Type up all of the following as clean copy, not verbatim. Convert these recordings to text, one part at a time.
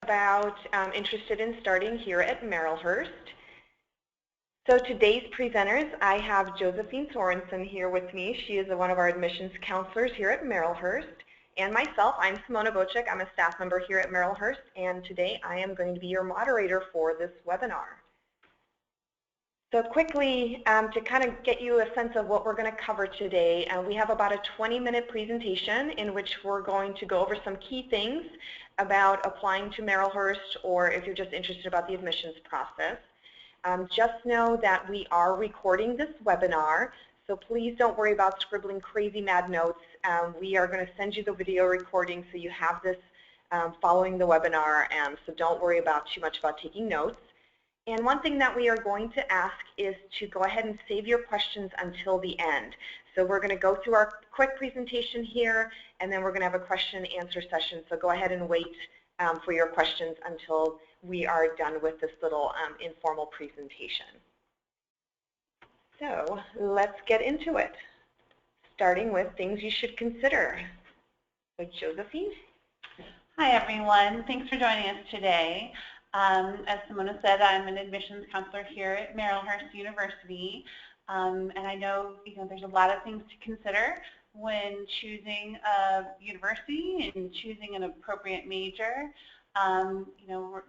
about interested in starting here at Marylhurst. So today's presenters, I have Josephine Sorensen here with me. She is one of our admissions counselors here at Marylhurst. And myself, I'm Simona Bocek. I'm a staff member here at Marylhurst, and today I am going to be your moderator for this webinar. So quickly, to kind of get you a sense of what we're going to cover today, we have about a 20-minute presentation in which we're going to go over some key things about applying to Marylhurst, or if you're just interested about the admissions process. Just know that we are recording this webinar, so please don't worry about scribbling crazy mad notes. We are going to send you the video recording so you have this following the webinar, so don't worry too much about taking notes. And one thing that we are going to ask is to go ahead and save your questions until the end. So we're going to go through our quick presentation here, and then we're going to have a question and answer session. So go ahead and wait for your questions until we are done with this little informal presentation. So let's get into it, starting with things you should consider. So Josephine? Hi everyone, thanks for joining us today. As Simona said, I'm an admissions counselor here at Marylhurst University, and I know there's a lot of things to consider when choosing a university and choosing an appropriate major.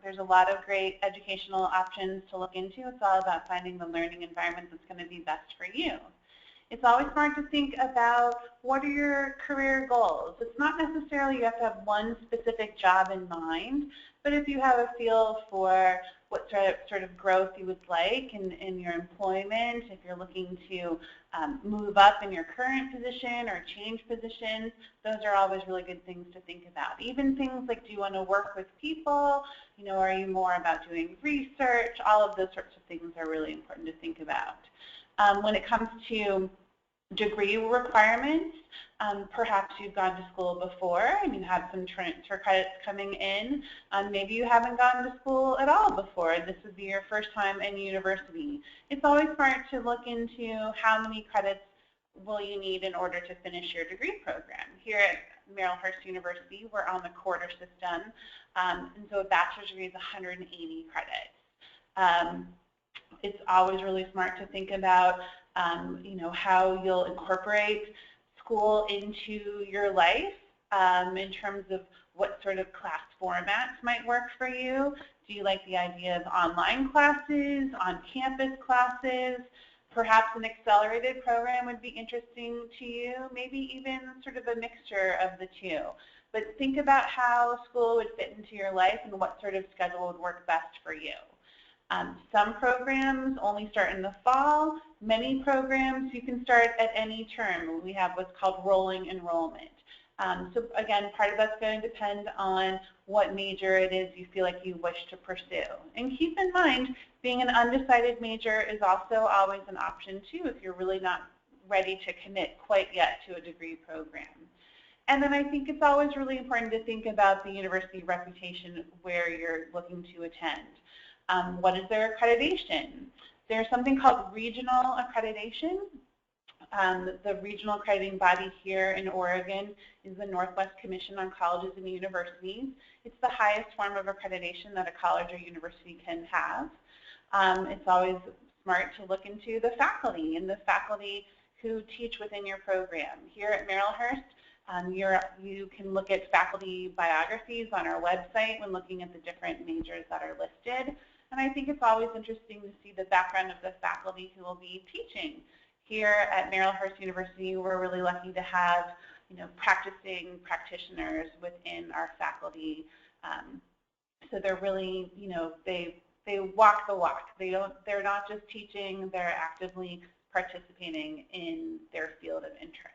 There's a lot of great educational options to look into. It's all about finding the learning environment that's going to be best for you. It's always smart to think about what are your career goals. It's not necessarily you have to have one specific job in mind, but if you have a feel for what sort of growth you would like in your employment, if you're looking to move up in your current position or change positions, those are always really good things to think about. Even things like, do you want to work with people? Are you more about doing research? All of those sorts of things are really important to think about. When it comes to degree requirements, perhaps you've gone to school before and you have some transfer credits coming in. Maybe you haven't gone to school at all before and this would be your first time in university. It's always smart to look into how many credits will you need in order to finish your degree program. Here at Marylhurst University, we're on the quarter system, and so a bachelor's degree is 180 credits. It's always really smart to think about how you'll incorporate school into your life in terms of what sort of class formats might work for you. Do you like the idea of online classes, on-campus classes? Perhaps an accelerated program would be interesting to you, maybe even sort of a mixture of the two. But think about how school would fit into your life and what sort of schedule would work best for you. Some programs only start in the fall. Many programs you can start at any term. We have what's called rolling enrollment. So again, part of that's going to depend on what major it is you feel like you wish to pursue. And keep in mind, being an undecided major is also always an option too if you're really not ready to commit quite yet to a degree program. And then I think it's always really important to think about the university reputation where you're looking to attend. What is their accreditation? There's something called regional accreditation. The regional accrediting body here in Oregon is the Northwest Commission on Colleges and Universities. It's the highest form of accreditation that a college or university can have. It's always smart to look into the faculty and the faculty who teach within your program. Here at Marylhurst, you can look at faculty biographies on our website when looking at the different majors that are listed. And I think it's always interesting to see the background of the faculty who will be teaching. Here at Marylhurst University, we're really lucky to have practicing practitioners within our faculty. So they're really, they walk the walk. They're not just teaching, they're actively participating in their field of interest.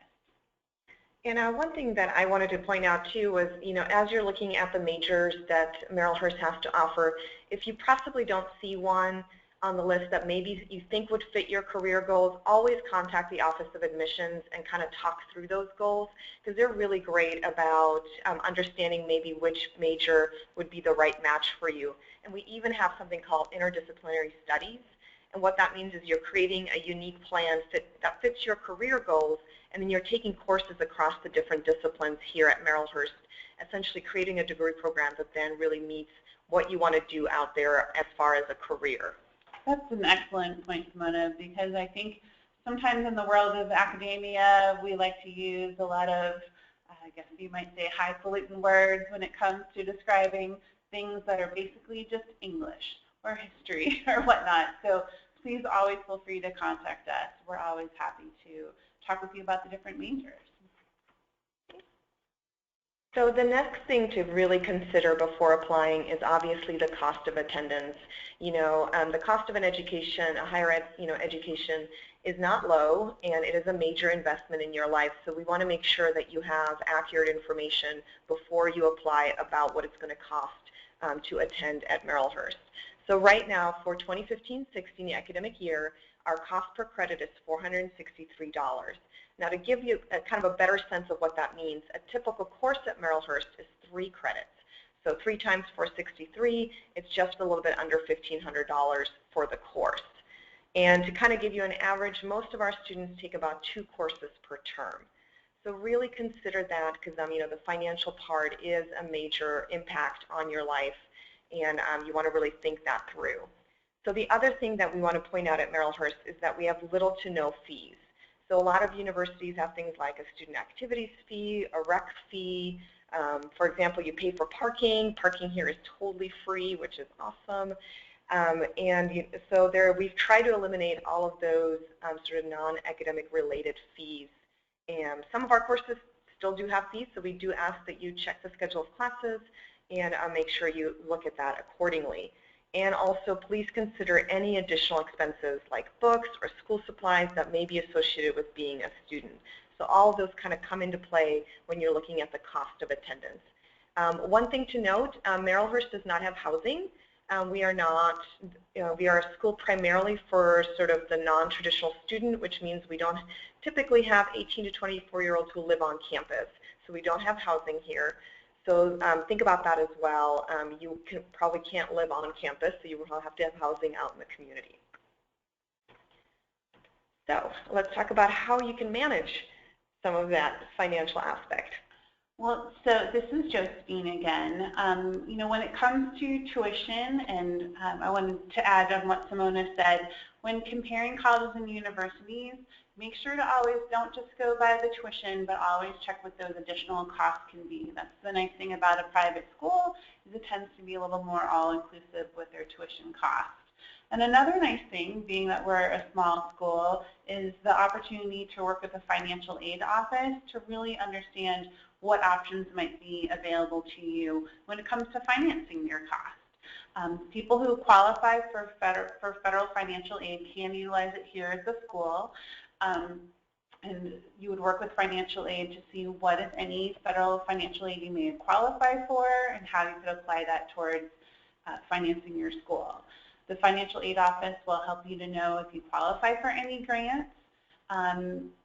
And one thing that I wanted to point out too was, as you're looking at the majors that Marylhurst has to offer, if you possibly don't see one on the list that maybe you think would fit your career goals, always contact the Office of Admissions and kind of talk through those goals, because they're really great about understanding maybe which major would be the right match for you. And we even have something called interdisciplinary studies. And what that means is you're creating a unique plan that fits your career goals, and then you're taking courses across the different disciplines here at Marylhurst, essentially creating a degree program that then really meets what you want to do out there as far as a career. That's an excellent point, Simona, because I think sometimes in the world of academia, we like to use a lot of, I guess you might say, highfalutin words when it comes to describing things that are basically just English or history or whatnot. So please always feel free to contact us. We're always happy to talk with you about the different majors. So the next thing to really consider before applying is obviously the cost of attendance. The cost of an education, a higher ed, education is not low, and it is a major investment in your life. So we want to make sure that you have accurate information before you apply about what it's going to cost to attend at Marylhurst. So right now, for 2015-16, the academic year, our cost per credit is $463. Now, to give you kind of a better sense of what that means, a typical course at Marylhurst is 3 credits. So 3 times 463, it's just a little bit under $1,500 for the course. And to kind of give you an average, most of our students take about 2 courses per term. So really consider that, because the financial part is a major impact on your life, and you want to really think that through. So the other thing that we want to point out at Marylhurst is that we have little to no fees. So a lot of universities have things like a student activities fee, a rec fee. For example, you pay for parking. Parking here is totally free, which is awesome. So we've tried to eliminate all of those sort of non-academic related fees. And some of our courses still do have fees, so we do ask that you check the schedule of classes and make sure you look at that accordingly. And also, please consider any additional expenses like books or school supplies that may be associated with being a student. So all of those kind of come into play when you're looking at the cost of attendance. One thing to note, Marylhurst does not have housing. We are a school primarily for sort of the non-traditional student, which means we don't typically have 18 to 24-year-olds who live on campus. So we don't have housing here. So think about that as well. You probably can't live on campus, so you will have to have housing out in the community. So let's talk about how you can manage some of that financial aspect. Well, so this is Josephine again. When it comes to tuition, and I wanted to add on what Simona said, when comparing colleges and universities, make sure to always don't just go by the tuition, but always check what those additional costs can be. That's the nice thing about a private school, is it tends to be a little more all-inclusive with their tuition costs. And another nice thing, being that we're a small school, is the opportunity to work with a financial aid office to really understand what options might be available to you when it comes to financing your costs. People who qualify for federal financial aid can utilize it here at the school. And you would work with financial aid to see what, if any, federal financial aid you may qualify for and how you could apply that towards financing your school. The financial aid office will help you to know if you qualify for any grants.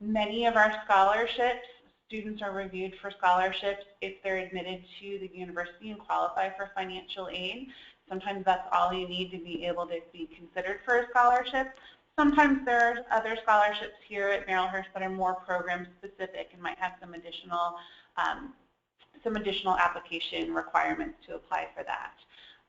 Many of our scholarships, students are reviewed for scholarships if they're admitted to the university and qualify for financial aid. Sometimes that's all you need to be able to be considered for a scholarship. Sometimes there are other scholarships here at Marylhurst that are more program specific and might have some additional application requirements to apply for that.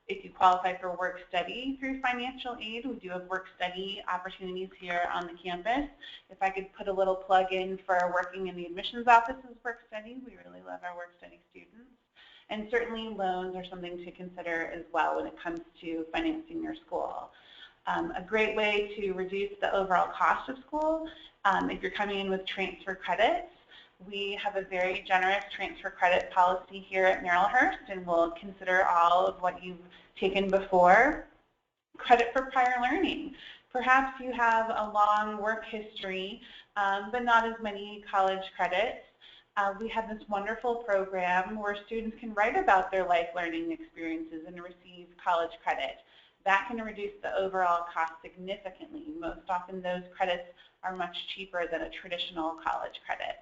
If you qualify for work study through financial aid, we do have work study opportunities here on the campus. If I could put a little plug in for working in the admissions office's work study, we really love our work study students. And certainly loans are something to consider as well when it comes to financing your school. A great way to reduce the overall cost of school, if you're coming in with transfer credits, we have a very generous transfer credit policy here at Marylhurst, and we'll consider all of what you've taken before. Credit for prior learning. Perhaps you have a long work history, but not as many college credits. We have this wonderful program where students can write about their life learning experiences and receive college credit. That can reduce the overall cost significantly. Most often those credits are much cheaper than a traditional college credit.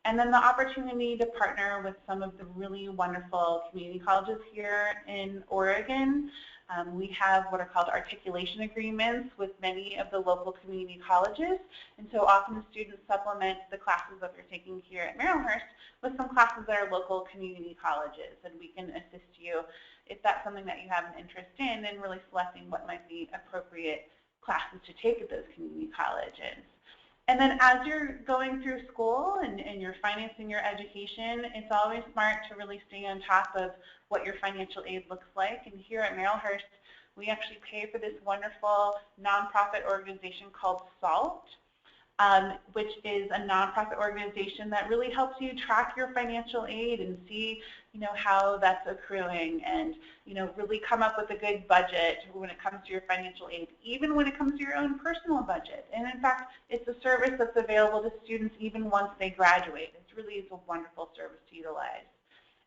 And then the opportunity to partner with some of the really wonderful community colleges here in Oregon. We have what are called articulation agreements with many of the local community colleges, and so often the students supplement the classes that they're taking here at Marylhurst with some classes that are local community colleges, and we can assist you if that's something that you have an interest in and really selecting what might be appropriate classes to take at those community colleges. And then as you're going through school and you're financing your education, it's always smart to really stay on top of what your financial aid looks like. And here at Marylhurst, we actually pay for this wonderful nonprofit organization called SALT, which is a nonprofit organization that really helps you track your financial aid and see, how that's accruing, and really come up with a good budget when it comes to your financial aid, even when it comes to your own personal budget. And in fact, it's a service that's available to students even once they graduate. It really is a wonderful service to utilize.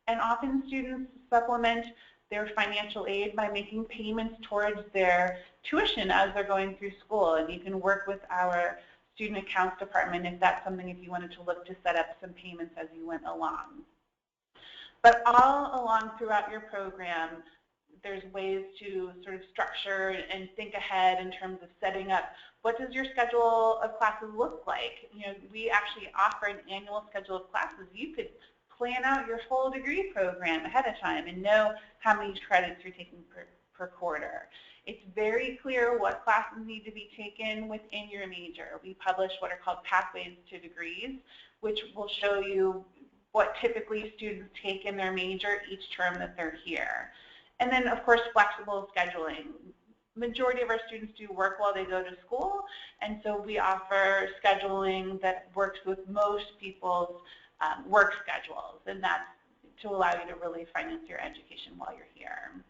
And often students supplement their financial aid by making payments towards their tuition as they're going through school, and you can work with our student accounts department if that's something, if you wanted to look to set up some payments as you went along. But all along throughout your program, there's ways to sort of structure and think ahead in terms of setting up what does your schedule of classes look like. We actually offer an annual schedule of classes. You could plan out your whole degree program ahead of time and know how many credits you're taking per quarter. It's very clear what classes need to be taken within your major. We publish what are called pathways to degrees, which will show you what typically students take in their major each term that they're here. And then, of course, flexible scheduling. Majority of our students do work while they go to school, and so we offer scheduling that works with most people's work schedules, and that's to allow you to really finance your education while you're here.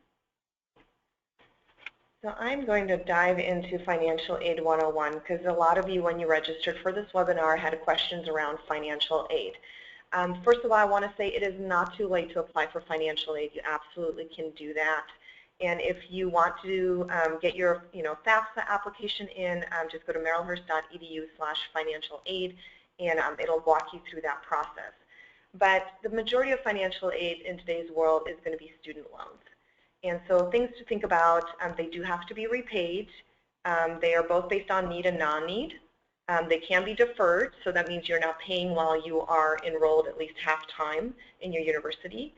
So I'm going to dive into Financial Aid 101 because a lot of you, when you registered for this webinar, had questions around financial aid. First of all, I want to say it is not too late to apply for financial aid. You absolutely can do that. And if you want to get your FAFSA application in, just go to marylhurst.edu/financial aid, and it'll walk you through that process. But the majority of financial aid in today's world is going to be student loans. And so things to think about, they do have to be repaid. They are both based on need and non-need. They can be deferred, so that means you're not paying while you are enrolled at least half time in your university.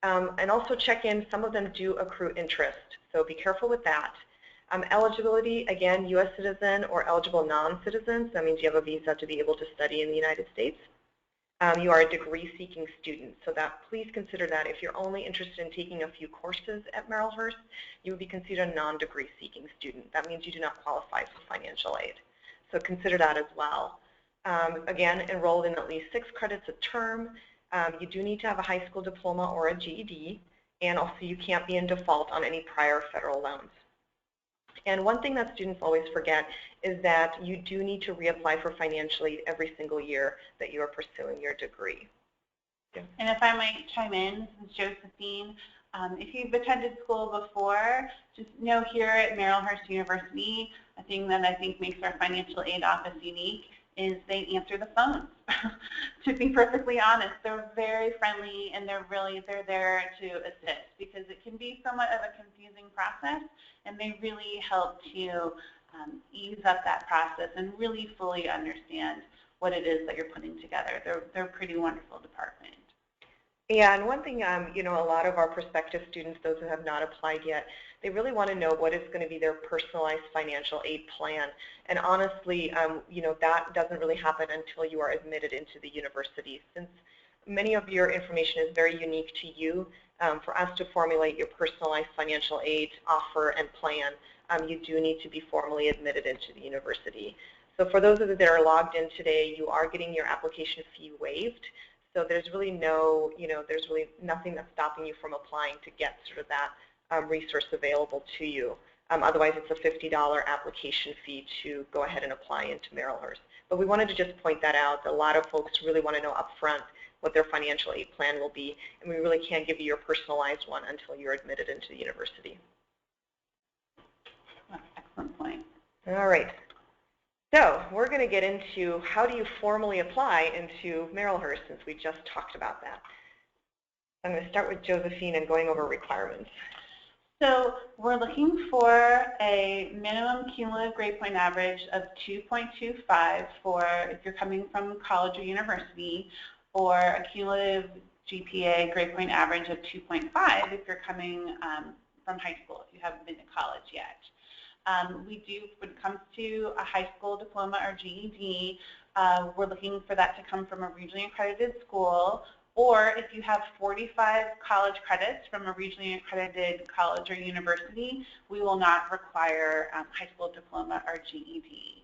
And also check in, some of them do accrue interest, so be careful with that. Eligibility, again, U.S. citizen or eligible non-citizens, that means you have a visa to be able to study in the United States. You are a degree-seeking student, so that please consider that. If you're only interested in taking a few courses at Marylhurst, you would be considered a non-degree-seeking student. That means you do not qualify for financial aid. So consider that as well. Again, enrolled in at least 6 credits a term. You do need to have a high school diploma or a GED, and also you can't be in default on any prior federal loans. And one thing that students always forget is that you do need to reapply for financial aid every single year that you are pursuing your degree. Yeah. And if I might chime in, this is Josephine. If you've attended school before, just know here at Marylhurst University, a thing that I think makes our financial aid office unique is they answer the phones. To be perfectly honest, they're very friendly, and they're there to assist, because it can be somewhat of a confusing process, and they really help to ease up that process and really fully understand what it is that you're putting together. They're a pretty wonderful department. Yeah, and one thing, a lot of our prospective students, those who have not applied yet, they really want to know what is going to be their personalized financial aid plan. And honestly, that doesn't really happen until you are admitted into the university. Since many of your information is very unique to you, for us to formulate your personalized financial aid offer and plan, you do need to be formally admitted into the university. So for those of you that are logged in today, you are getting your application fee waived. So there's really there's really nothing that's stopping you from applying to get sort of that resource available to you. Otherwise, it's a $50 application fee to go ahead and apply into Marylhurst. But we wanted to just point that out. A lot of folks really want to know up front what their financial aid plan will be, and we really can't give you your personalized one until you're admitted into the university. Excellent point. All right. So we're going to get into how do you formally apply into Marylhurst, since we just talked about that. I'm going to start with Josephine and going over requirements. So we're looking for a minimum cumulative grade point average of 2.25 for if you're coming from college or university, or a cumulative GPA grade point average of 2.5 if you're coming from high school, if you haven't been to college yet. We do, when it comes to a high school diploma or GED, we're looking for that to come from a regionally accredited school, or if you have 45 college credits from a regionally accredited college or university, we will not require high school diploma or GED.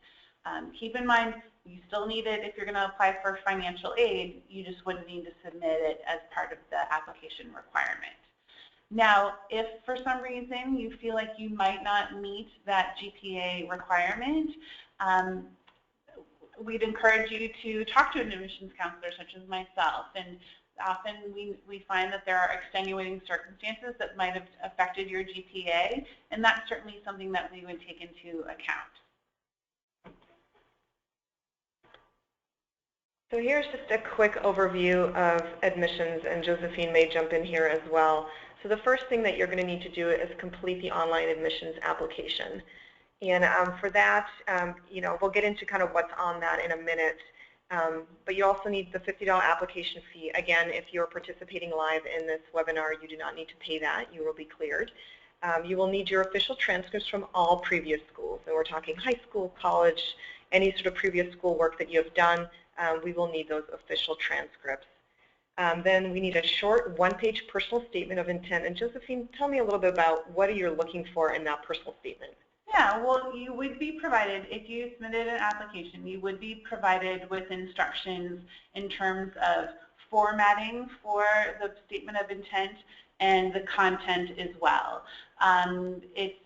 Keep in mind, you still need it if you're going to apply for financial aid. You just wouldn't need to submit it as part of the application requirement. Now, if for some reason you feel like you might not meet that GPA requirement, we'd encourage you to talk to an admissions counselor such as myself. And often we find that there are extenuating circumstances that might have affected your GPA, and that's certainly something that we would take into account. So here's just a quick overview of admissions, and Josephine may jump in here as well. So the first thing that you're going to need to do is complete the online admissions application. And for that, we'll get into kind of what's on that in a minute. But you also need the $50 application fee. Again, if you're participating live in this webinar, you do not need to pay that. You will be cleared. You will need your official transcripts from all previous schools. So we're talking high school, college, any sort of previous school work that you have done. We will need those official transcripts. Then we need a short one-page personal statement of intent. And Josephine, tell me a little bit about what are you looking for in that personal statement? Yeah, well, you would be provided, if you submitted an application, you would be provided with instructions in terms of formatting for the statement of intent and the content as well. It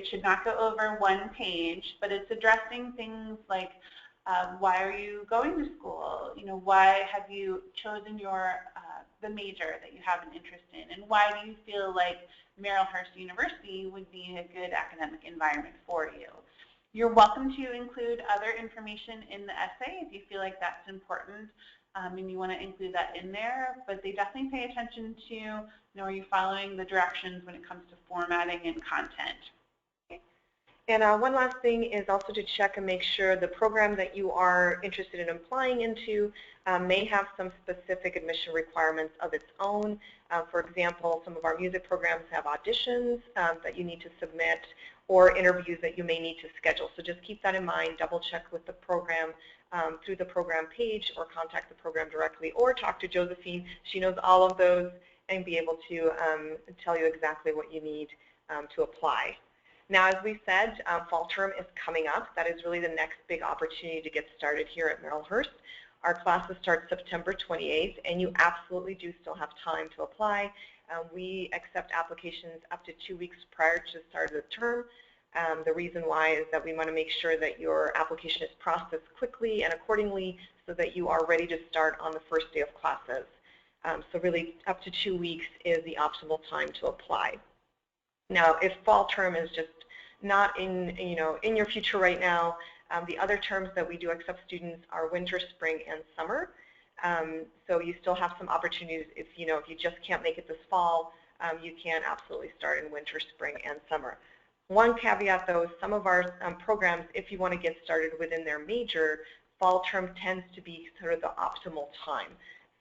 should not go over one page, but it's addressing things like why are you going to school? Why have you chosen the major that you have an interest in, and why do you feel like Marylhurst University would be a good academic environment for you? You're welcome to include other information in the essay if you feel like that's important and you want to include that in there, but they definitely pay attention to, are you following the directions when it comes to formatting and content. And one last thing is also to check and make sure the program that you are interested in applying into may have some specific admission requirements of its own. For example, some of our music programs have auditions that you need to submit or interviews that you may need to schedule. So just keep that in mind, double check with the program through the program page, or contact the program directly, or talk to Josephine. She knows all of those and be able to tell you exactly what you need to apply. Now, as we said, fall term is coming up. That is really the next big opportunity to get started here at Marylhurst. Our classes start September 28th, and you absolutely do still have time to apply. We accept applications up to 2 weeks prior to the start of the term. The reason why is that we want to make sure that your application is processed quickly and accordingly so that you are ready to start on the first day of classes. So really, up to 2 weeks is the optimal time to apply. Now, if fall term is just not in your future right now, the other terms that we do accept students are winter, spring, and summer. So you still have some opportunities. If you just can't make it this fall, you can absolutely start in winter, spring, and summer. One caveat, though, is some of our programs, if you want to get started within their major, fall term tends to be sort of the optimal time.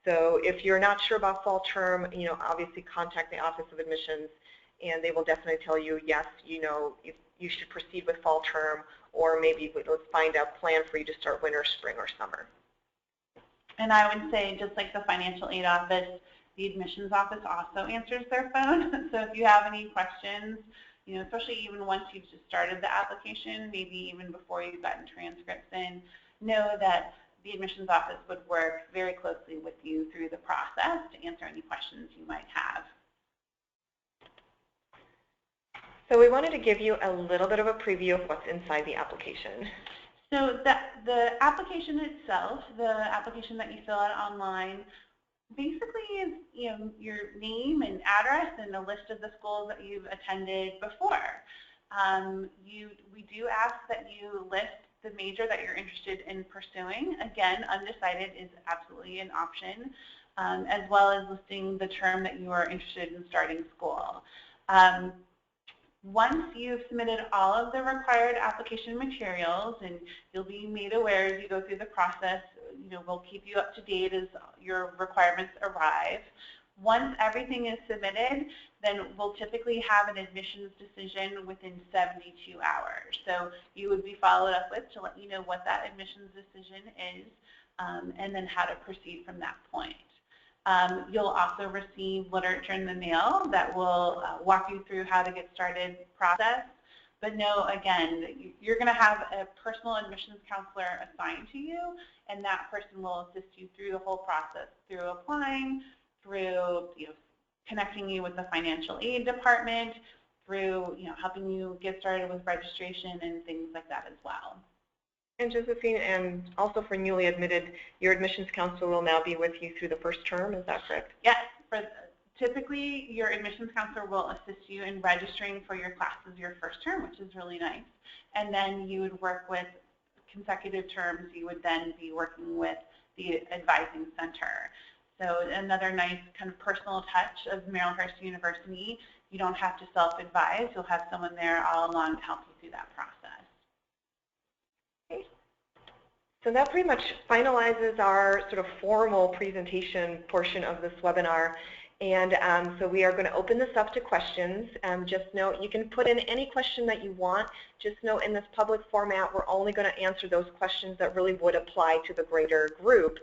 So if you're not sure about fall term, obviously contact the Office of Admissions, and they will definitely tell you, yes, if you should proceed with fall term, or maybe let's find a plan for you to start winter, spring, or summer. And I would say, just like the financial aid office, the admissions office also answers their phone. So if you have any questions, especially even once you've just started the application, maybe even before you've gotten transcripts in, know that the admissions office would work very closely with you through the process to answer any questions you might have. So we wanted to give you a little bit of a preview of what's inside the application. So the application itself, the application that you fill out online, basically is your name and address and a list of the schools that you've attended before. We do ask that you list the major that you're interested in pursuing. Again, undecided is absolutely an option, as well as listing the term that you are interested in starting school. Once you've submitted all of the required application materials, and you'll be made aware as you go through the process, we'll keep you up to date as your requirements arrive. Once everything is submitted, then we'll typically have an admissions decision within 72 hours. So you would be followed up with to let you know what that admissions decision is, and then how to proceed from that point. You'll also receive literature in the mail that will walk you through how to get started process. But know, again, you're going to have a personal admissions counselor assigned to you, and that person will assist you through the whole process, through applying, through connecting you with the financial aid department, through helping you get started with registration and things like that as well. And Josephine, and also for newly admitted, your admissions counselor will now be with you through the first term, is that correct? Yes. Typically, your admissions counselor will assist you in registering for your classes your first term, which is really nice. And then you would work with consecutive terms. You would then be working with the advising center. So another nice kind of personal touch of Marylhurst University. You don't have to self-advise. You'll have someone there all along to help you through that process. Okay. So that pretty much finalizes our sort of formal presentation portion of this webinar. And so we are going to open this up to questions. Just note, you can put in any question that you want. Just note, in this public format, we're only going to answer those questions that really would apply to the greater group.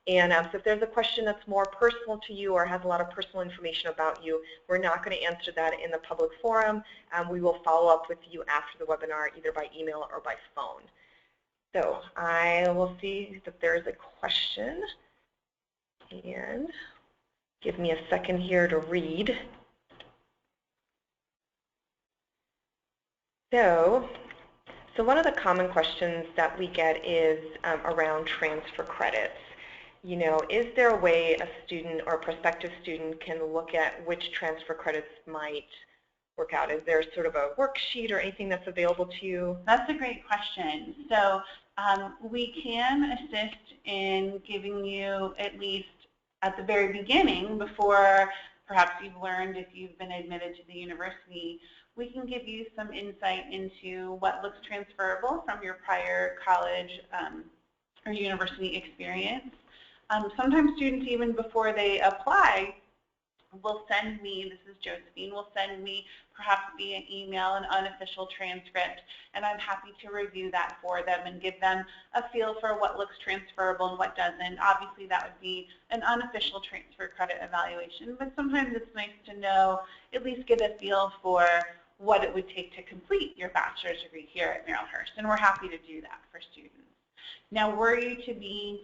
And so if there's a question that's more personal to you or has a lot of personal information about you, we're not going to answer that in the public forum. We will follow up with you after the webinar, either by email or by phone. So I will see if there is a question. And give me a second here to read. So one of the common questions that we get is around transfer credits. Is there a way a student or a prospective student can look at which transfer credits might work out? Is there sort of a worksheet or anything that's available to you? That's a great question. So we can assist in giving you, at least at the very beginning, before perhaps you've learned if you've been admitted to the university, we can give you some insight into what looks transferable from your prior college or university experience. Sometimes students, even before they apply, will send me, this is Josephine, will send me perhaps via email an unofficial transcript, and I'm happy to review that for them and give them a feel for what looks transferable and what doesn't. Obviously, that would be an unofficial transfer credit evaluation, but sometimes it's nice to know, at least get a feel for what it would take to complete your bachelor's degree here at Marylhurst, and we're happy to do that for students. Now, were you to be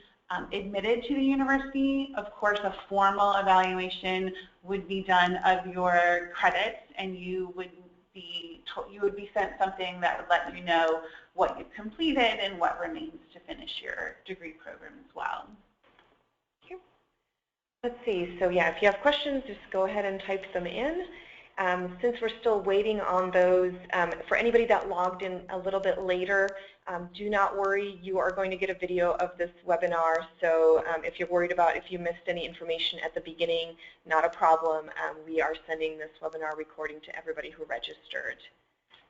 admitted to the university, of course, a formal evaluation would be done of your credits, and you would be sent something that would let you know what you've completed and what remains to finish your degree program as well. Okay. Let's see. So yeah, if you have questions, just go ahead and type them in. Since we're still waiting on those, for anybody that logged in a little bit later, do not worry, you are going to get a video of this webinar. So if you're worried about if you missed any information at the beginning, not a problem. We are sending this webinar recording to everybody who registered.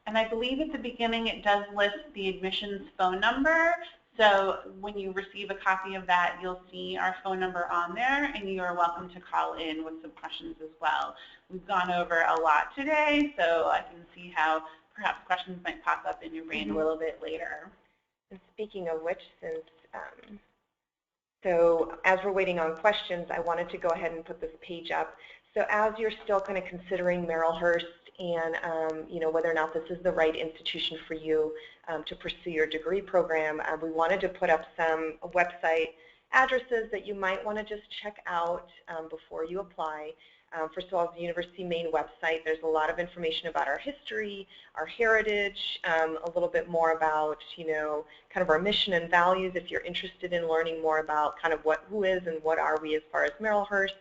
And I believe at the beginning it does list the admissions phone number. So when you receive a copy of that, you'll see our phone number on there, and you are welcome to call in with some questions as well. We've gone over a lot today, so I can see how perhaps questions might pop up in your brain a little bit later. And speaking of which, since so as we're waiting on questions, I wanted to go ahead and put this page up. So as you're still kind of considering Marylhurst and whether or not this is the right institution for you to pursue your degree program, we wanted to put up some website addresses that you might want to just check out before you apply. First of all, the university main website, there's a lot of information about our history, our heritage, a little bit more about, kind of our mission and values if you're interested in learning more about kind of who is and what are we as far as Marylhurst,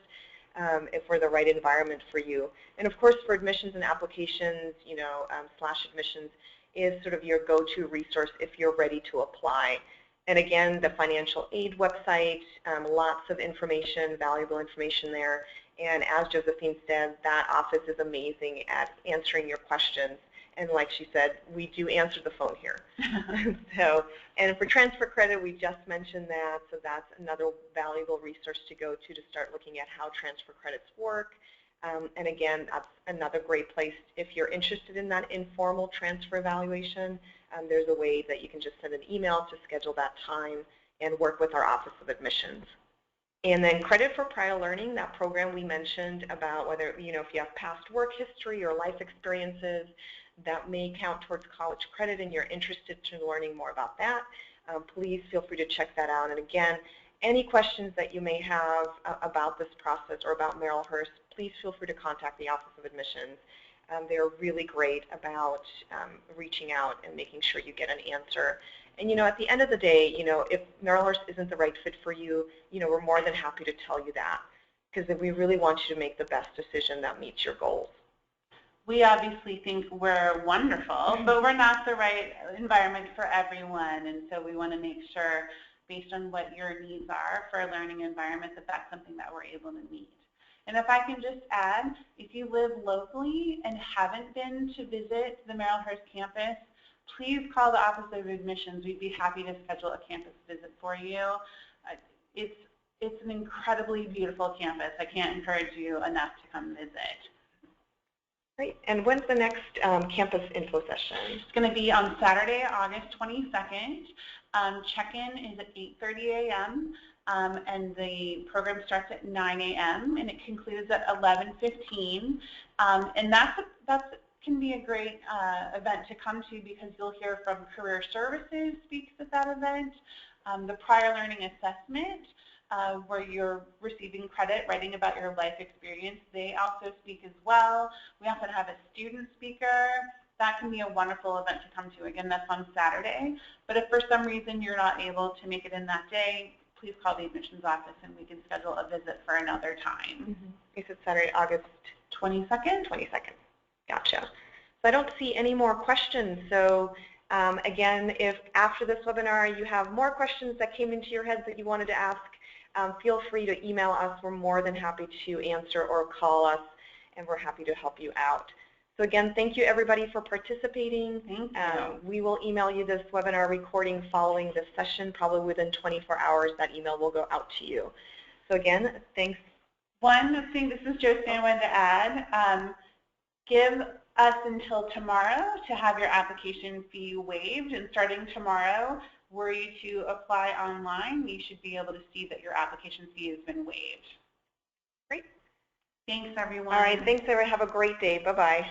if we're the right environment for you. And of course, for admissions and applications, /admissions is sort of your go-to resource if you're ready to apply. And again, the financial aid website, lots of information, valuable information there. And as Josephine said, that office is amazing at answering your questions. And like she said, we do answer the phone here. So, and for transfer credit, we just mentioned that, so that's another valuable resource to go to start looking at how transfer credits work. And again, that's another great place if you're interested in that informal transfer evaluation. There's a way that you can just send an email to schedule that time and work with our Office of Admissions. And then credit for prior learning, that program we mentioned about whether, if you have past work history or life experiences, that may count towards college credit and you're interested in learning more about that, please feel free to check that out. And again, any questions that you may have about this process or about Marylhurst, please feel free to contact the Office of Admissions. They're really great about reaching out and making sure you get an answer. And at the end of the day, if Marylhurst isn't the right fit for you, we're more than happy to tell you that, because we really want you to make the best decision that meets your goals. We obviously think we're wonderful, but we're not the right environment for everyone, and so we want to make sure, based on what your needs are for a learning environment, that that's something that we're able to meet. And if I can just add, if you live locally and haven't been to visit the Marylhurst campus, please call the Office of Admissions. We'd be happy to schedule a campus visit for you. It's an incredibly beautiful campus. I can't encourage you enough to come visit. Great. And when's the next campus info session? It's going to be on Saturday, August 22nd. Check-in is at 8:30 a.m. And the program starts at 9 a.m. and it concludes at 11:15. And that can be a great event to come to, because you'll hear from Career Services speaks at that event. The Prior Learning Assessment, where you're receiving credit, writing about your life experience, they also speak as well. We often have a student speaker. That can be a wonderful event to come to. Again, that's on Saturday. But if for some reason you're not able to make it in that day, please call the admissions office and we can schedule a visit for another time. You said Saturday, August 22nd? 22nd. Gotcha. So I don't see any more questions. So again, if after this webinar you have more questions that came into your head that you wanted to ask, feel free to email us. We're more than happy to answer, or call us, and we're happy to help you out. So again, thank you everybody for participating. Thank you. We will email you this webinar recording following this session. Probably within 24 hours, that email will go out to you. So again, thanks. One thing, this is Josephine, I wanted to add. Give us until tomorrow to have your application fee waived, and starting tomorrow, were you to apply online, you should be able to see that your application fee has been waived. Great. Thanks, everyone. All right, thanks, everyone. Have a great day. Bye-bye.